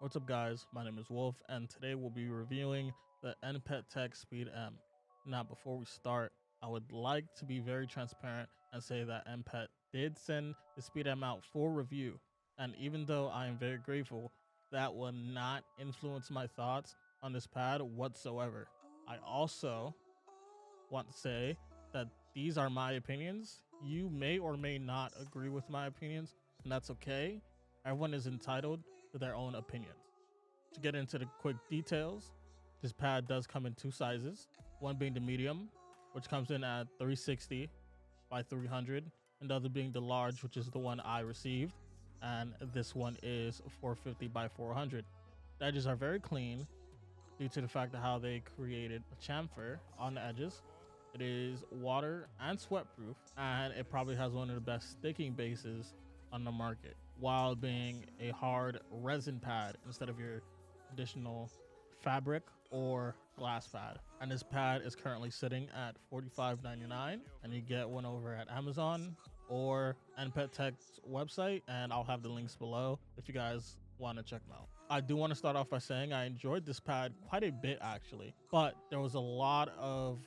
What's up guys, my name is Wolf and today we'll be reviewing the NPETtech SPEEDM. Now before we start, I would like to be very transparent and say that NPET did send the SPEEDM out for review, and even though I am very grateful, that will not influence my thoughts on this pad whatsoever. I also want to say that these are my opinions. You may or may not agree with my opinions, and that's okay. Everyone is entitled to their own opinions. To get into the quick details, this pad does come in two sizes, one being the medium, which comes in at 360 by 300, and the other being the large, which is the one I received, and this one is 450 by 400. The edges are very clean due to the fact of how they created a chamfer on the edges. It is water and sweat proof, and it probably has one of the best sticking bases on the market, while being a hard resin pad instead of your traditional fabric or glass pad. And this pad is currently sitting at $45.99, and you get one over at Amazon or NPETtech's website, and I'll have the links below if you guys want to check them out. I do want to start off by saying I enjoyed this pad quite a bit actually, but there was a lot of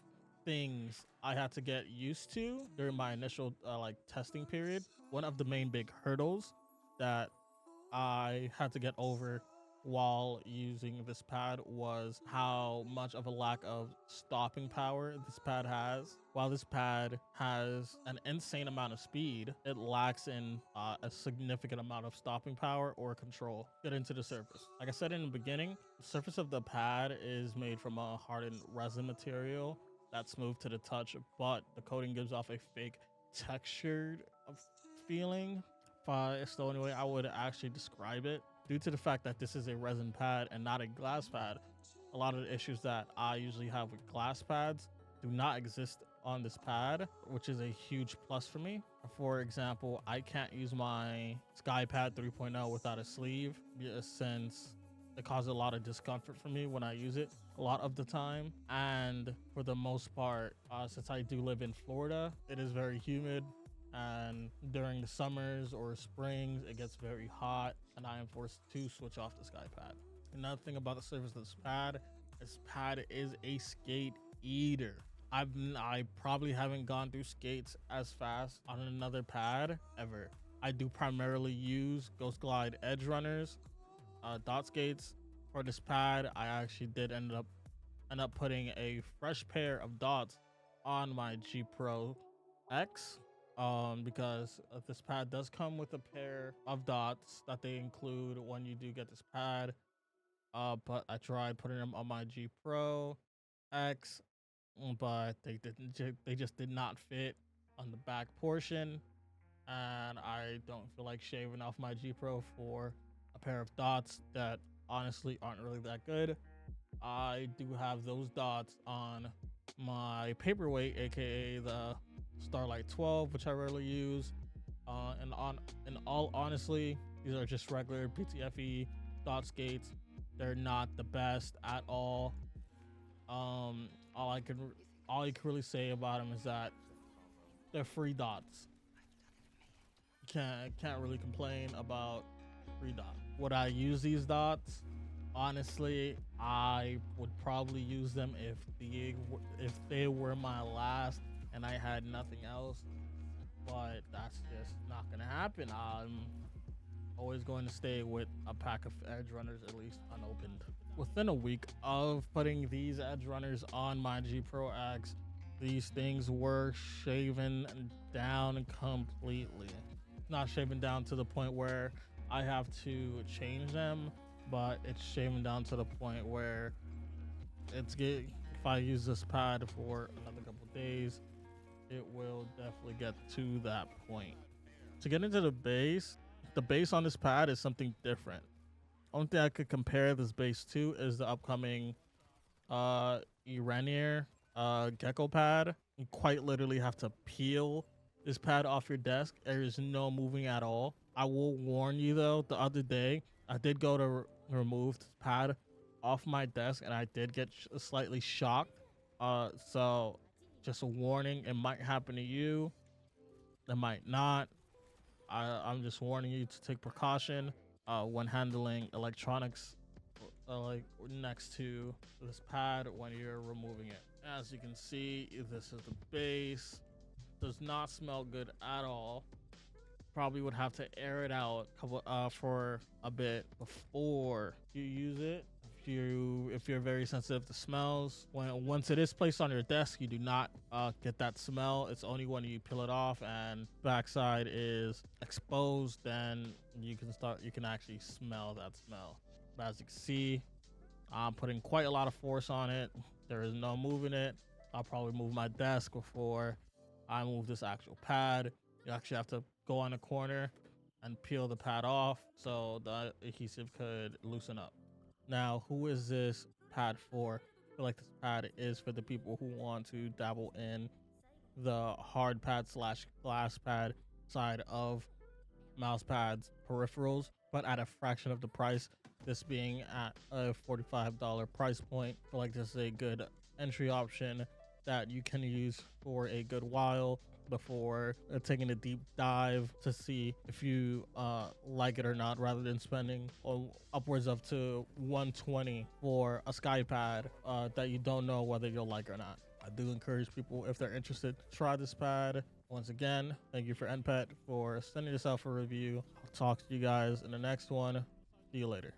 things I had to get used to during my initial testing period. One of the main big hurdles that I had to get over while using this pad was how much of a lack of stopping power this pad has. While this pad has an insane amount of speed, it lacks in a significant amount of stopping power or control. Get into the surface. Like I said in the beginning, the surface of the pad is made from a hardened resin material that's smooth to the touch, but the coating gives off a fake textured feeling. It's the only way I would actually describe it. Due to the fact that this is a resin pad and not a glass pad, a lot of the issues that I usually have with glass pads do not exist on this pad, which is a huge plus for me. For example, I can't use my SkyPad 3.0 without a sleeve, since it causes a lot of discomfort for me when I use it a lot of the time. And for the most part, since I do live in Florida, it is very humid, and during the summers or springs it gets very hot and I am forced to switch off the SkyPad. Another thing about the surface of this pad is a skate eater. I probably haven't gone through skates as fast on another pad ever. I do primarily use Ghost Glide edge runners, dot skates. For this pad I actually did end up putting a fresh pair of dots on my G Pro X, because this pad does come with a pair of dots that they include when you do get this pad. But I tried putting them on my G Pro X, but they just did not fit on the back portion, and I don't feel like shaving off my G Pro for a pair of dots that honestly aren't really that good. I do have those dots on my paperweight, aka the Starlight 12, which I rarely use. In all honestly, these are just regular PTFE dot skates. They're not the best at all. All I can really say about them is that they're free dots. Can't really complain about free dot. Would I use these dots? Honestly, I would probably use them if they were my last and I had nothing else, but that's just not gonna happen. I'm always going to stay with a pack of edge runners, at least unopened. Within a week of putting these edge runners on my G Pro X, these things were shaven down completely. Not shaven down to the point where I have to change them, but it's shaving down to the point where if I use this pad for another couple days, it will definitely get to that point. To get into the base on this pad is something different. Only thing I could compare this base to is the upcoming Iranier gecko pad. You quite literally have to peel this pad off your desk. There is no moving at all. I will warn you though, the other day I did go to remove this pad off my desk and I did get slightly shocked. So just a warning, it might happen to you, it might not. I'm just warning you to take precaution. when handling electronics, like next to this pad when you're removing it. As you can see, this is the base. Does not smell good at all. Probably would have to air it out for a bit before you use it. If you're very sensitive to smells, once it is placed on your desk, you do not get that smell. It's only when you peel it off and backside is exposed, then you can actually smell that smell. But as you can see, I'm putting quite a lot of force on it. There is no moving it. I'll probably move my desk before I move this actual pad. You actually have to go on a corner and peel the pad off so the adhesive could loosen up. Now, who is this pad for? I feel like this pad is for the people who want to dabble in the hard pad slash glass pad side of mouse pads peripherals, but at a fraction of the price. This being at a $45 price point, I feel like this is a good entry option that you can use for a good while before taking a deep dive to see if you like it or not, rather than spending upwards of to $120 for a sky pad that you don't know whether you'll like or not. I do encourage people, if they're interested, to try this pad. Once again, thank you for NPET for sending this out for review. I'll talk to you guys in the next one. See you later.